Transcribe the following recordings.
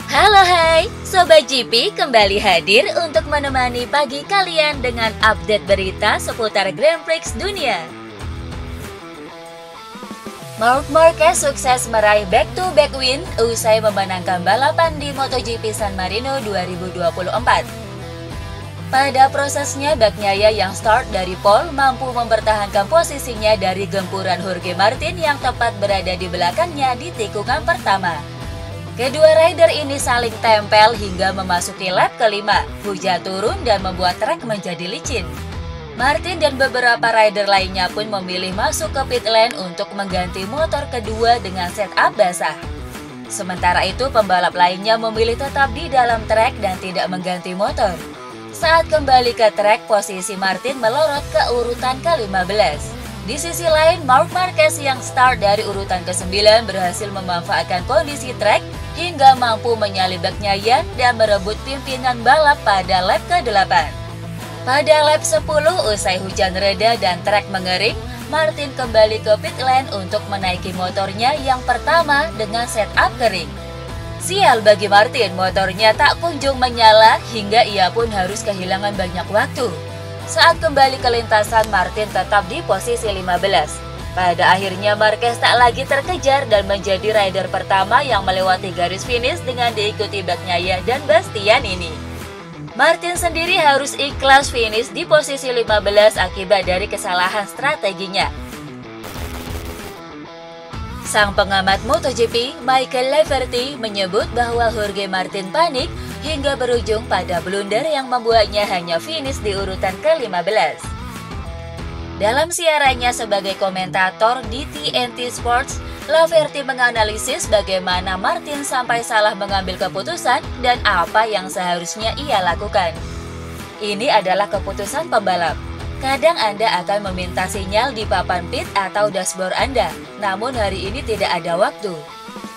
Halo hai, Sobat GP kembali hadir untuk menemani pagi kalian dengan update berita seputar Grand Prix dunia. Marc Marquez sukses meraih back-to-back win usai memenangkan balapan di MotoGP San Marino 2024. Pada prosesnya, Bagnaia yang start dari pole mampu mempertahankan posisinya dari gempuran Jorge Martin yang tepat berada di belakangnya di tikungan pertama. Kedua rider ini saling tempel hingga memasuki lap kelima. Hujan turun dan membuat trek menjadi licin. Martin dan beberapa rider lainnya pun memilih masuk ke pit lane untuk mengganti motor kedua dengan setup basah. Sementara itu, pembalap lainnya memilih tetap di dalam trek dan tidak mengganti motor. Saat kembali ke trek, posisi Martin melorot ke urutan ke-15. Di sisi lain, Marc Marquez yang start dari urutan ke-9 berhasil memanfaatkan kondisi trek hingga mampu menyalip Bagnaia dan merebut pimpinan balap pada lap ke-8. Pada lap 10, usai hujan reda dan trek mengering, Martin kembali ke pit lane untuk menaiki motornya yang pertama dengan setup kering. Sial bagi Martin, motornya tak kunjung menyala hingga ia pun harus kehilangan banyak waktu. Saat kembali ke lintasan, Martin tetap di posisi 15. Pada akhirnya Marquez tak lagi terkejar dan menjadi rider pertama yang melewati garis finish dengan diikuti Bagnaia dan Bastianini. Martin sendiri harus ikhlas finish di posisi 15 akibat dari kesalahan strateginya. Sang pengamat MotoGP, Michael Laverty, menyebut bahwa Jorge Martin panik hingga berujung pada blunder yang membuatnya hanya finish di urutan ke-15. Dalam siarannya sebagai komentator di TNT Sports, Laverty menganalisis bagaimana Martin sampai salah mengambil keputusan dan apa yang seharusnya ia lakukan. Ini adalah keputusan pembalap. Kadang Anda akan meminta sinyal di papan pit atau dashboard Anda, namun hari ini tidak ada waktu.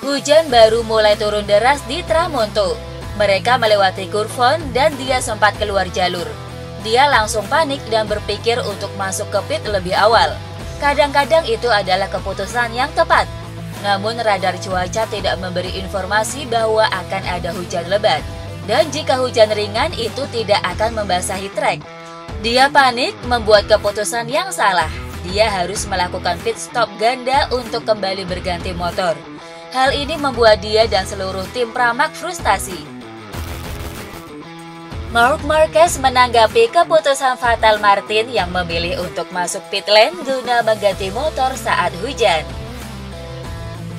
Hujan baru mulai turun deras di Tramonto. Mereka melewati kurvon dan dia sempat keluar jalur. Dia langsung panik dan berpikir untuk masuk ke pit lebih awal. Kadang-kadang itu adalah keputusan yang tepat. Namun radar cuaca tidak memberi informasi bahwa akan ada hujan lebat. Dan jika hujan ringan itu tidak akan membasahi trek. Dia panik membuat keputusan yang salah. Dia harus melakukan pit stop ganda untuk kembali berganti motor. Hal ini membuat dia dan seluruh tim Pramac frustasi. Marc Marquez menanggapi keputusan fatal Martin yang memilih untuk masuk pit lane guna mengganti motor saat hujan.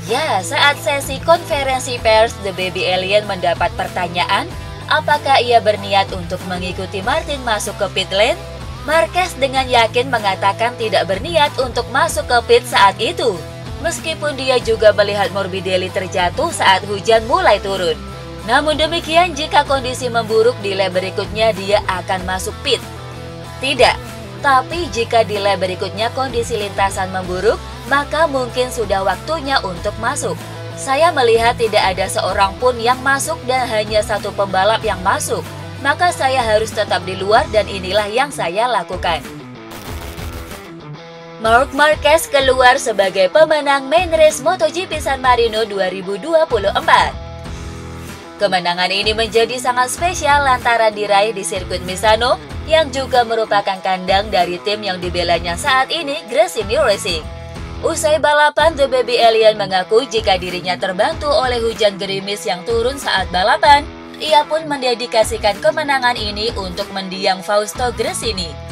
Ya, saat sesi konferensi pers, The Baby Alien mendapat pertanyaan, apakah ia berniat untuk mengikuti Martin masuk ke pit lane? Marquez dengan yakin mengatakan tidak berniat untuk masuk ke pit saat itu. Meskipun dia juga melihat Morbidelli terjatuh saat hujan mulai turun. Namun demikian, jika kondisi memburuk di lap berikutnya dia akan masuk pit. Tidak, tapi jika di lap berikutnya kondisi lintasan memburuk, maka mungkin sudah waktunya untuk masuk. Saya melihat tidak ada seorang pun yang masuk dan hanya satu pembalap yang masuk. Maka saya harus tetap di luar dan inilah yang saya lakukan. Marc Marquez keluar sebagai pemenang main race MotoGP San Marino 2024. Kemenangan ini menjadi sangat spesial lantaran diraih di sirkuit Misano yang juga merupakan kandang dari tim yang dibelanya saat ini, Gresini Racing. Usai balapan, The Baby Alien mengaku jika dirinya terbantu oleh hujan gerimis yang turun saat balapan, ia pun mendedikasikan kemenangan ini untuk mendiang Fausto Gresini.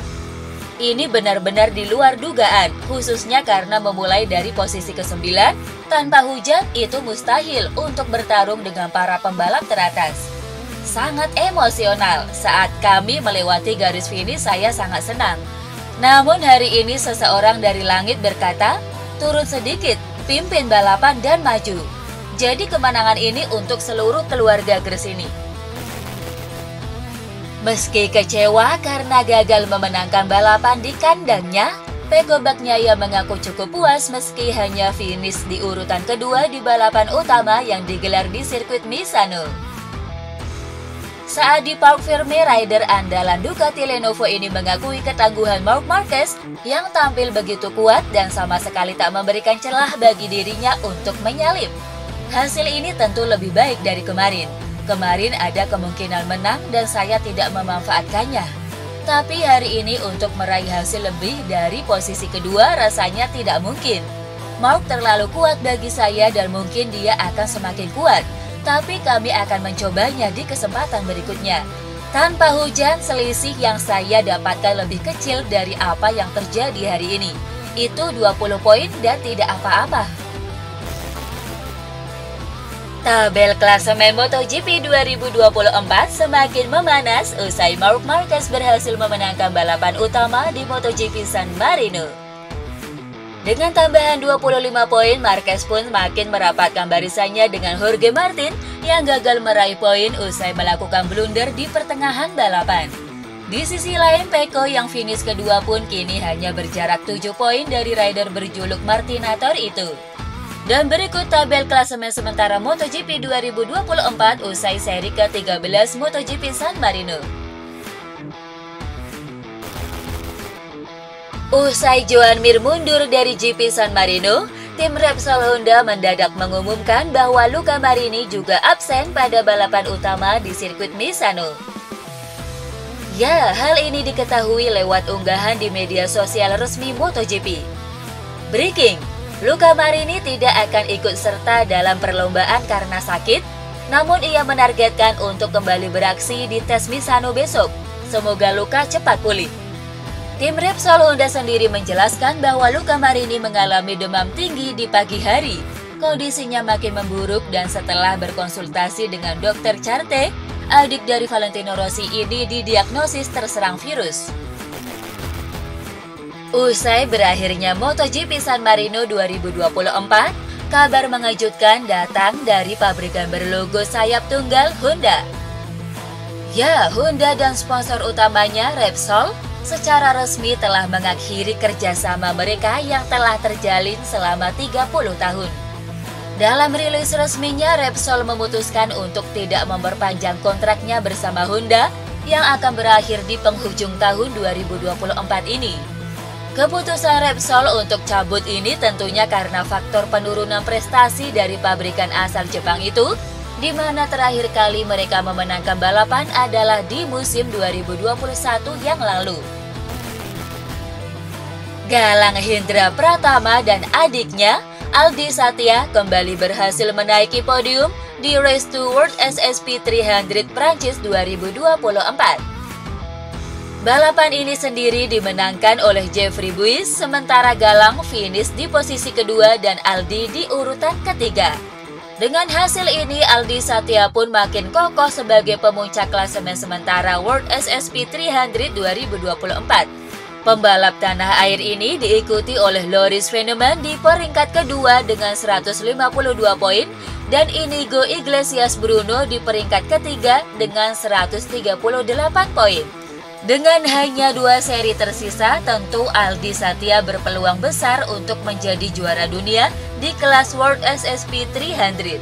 Ini benar-benar di luar dugaan, khususnya karena memulai dari posisi ke-9, tanpa hujan itu mustahil untuk bertarung dengan para pembalap teratas. Sangat emosional, saat kami melewati garis finish saya sangat senang. Namun hari ini seseorang dari langit berkata, turun sedikit, pimpin balapan dan maju. Jadi kemenangan ini untuk seluruh keluarga Gresini. Meski kecewa karena gagal memenangkan balapan di kandangnya, Pecco Bagnaia mengaku cukup puas meski hanya finish di urutan kedua di balapan utama yang digelar di sirkuit Misano. Saat di Parc Ferme, rider andalan Ducati Lenovo ini mengakui ketangguhan Marc Marquez yang tampil begitu kuat dan sama sekali tak memberikan celah bagi dirinya untuk menyalip. Hasil ini tentu lebih baik dari kemarin. Kemarin ada kemungkinan menang dan saya tidak memanfaatkannya. Tapi hari ini untuk meraih hasil lebih dari posisi kedua rasanya tidak mungkin. Mark terlalu kuat bagi saya dan mungkin dia akan semakin kuat. Tapi kami akan mencobanya di kesempatan berikutnya. Tanpa hujan, selisih yang saya dapatkan lebih kecil dari apa yang terjadi hari ini. Itu 20 poin dan tidak apa-apa. Tabel klasemen MotoGP 2024 semakin memanas usai Marc Marquez berhasil memenangkan balapan utama di MotoGP San Marino. Dengan tambahan 25 poin, Marquez pun makin merapatkan barisannya dengan Jorge Martin yang gagal meraih poin usai melakukan blunder di pertengahan balapan. Di sisi lain, Pecco yang finish kedua pun kini hanya berjarak 7 poin dari rider berjuluk Martinator itu. Dan berikut tabel klasemen sementara MotoGP 2024 usai seri ke-13 MotoGP San Marino. Usai Joan Mir mundur dari GP San Marino, tim Repsol Honda mendadak mengumumkan bahwa Luca Marini juga absen pada balapan utama di sirkuit Misano. Ya, hal ini diketahui lewat unggahan di media sosial resmi MotoGP. Breaking! Luca Marini tidak akan ikut serta dalam perlombaan karena sakit, namun ia menargetkan untuk kembali beraksi di tes Misano besok. Semoga Luca cepat pulih. Tim Repsol Honda sendiri menjelaskan bahwa Luca Marini mengalami demam tinggi di pagi hari. Kondisinya makin memburuk dan setelah berkonsultasi dengan Dr. Charte, adik dari Valentino Rossi ini didiagnosis terserang virus. Usai berakhirnya MotoGP San Marino 2024, kabar mengejutkan datang dari pabrikan berlogo sayap tunggal Honda. Ya, Honda dan sponsor utamanya Repsol secara resmi telah mengakhiri kerjasama mereka yang telah terjalin selama 30 tahun. Dalam rilis resminya, Repsol memutuskan untuk tidak memperpanjang kontraknya bersama Honda yang akan berakhir di penghujung tahun 2024 ini. Keputusan Repsol untuk cabut ini tentunya karena faktor penurunan prestasi dari pabrikan asal Jepang itu, di mana terakhir kali mereka memenangkan balapan adalah di musim 2021 yang lalu. Galang Hendra Pratama dan adiknya, Aldi Satya, kembali berhasil menaiki podium di Race to World SSP 300 Prancis 2024. Balapan ini sendiri dimenangkan oleh Jeffrey Buis, sementara Galang finish di posisi kedua dan Aldi di urutan ketiga. Dengan hasil ini, Aldi Satya pun makin kokoh sebagai pemuncak klasemen sementara World SSP 300 2024. Pembalap tanah air ini diikuti oleh Loris Veneman di peringkat kedua dengan 152 poin dan Inigo Iglesias Bruno di peringkat ketiga dengan 138 poin. Dengan hanya 2 seri tersisa, tentu Aldi Satya berpeluang besar untuk menjadi juara dunia di kelas World SSP 300.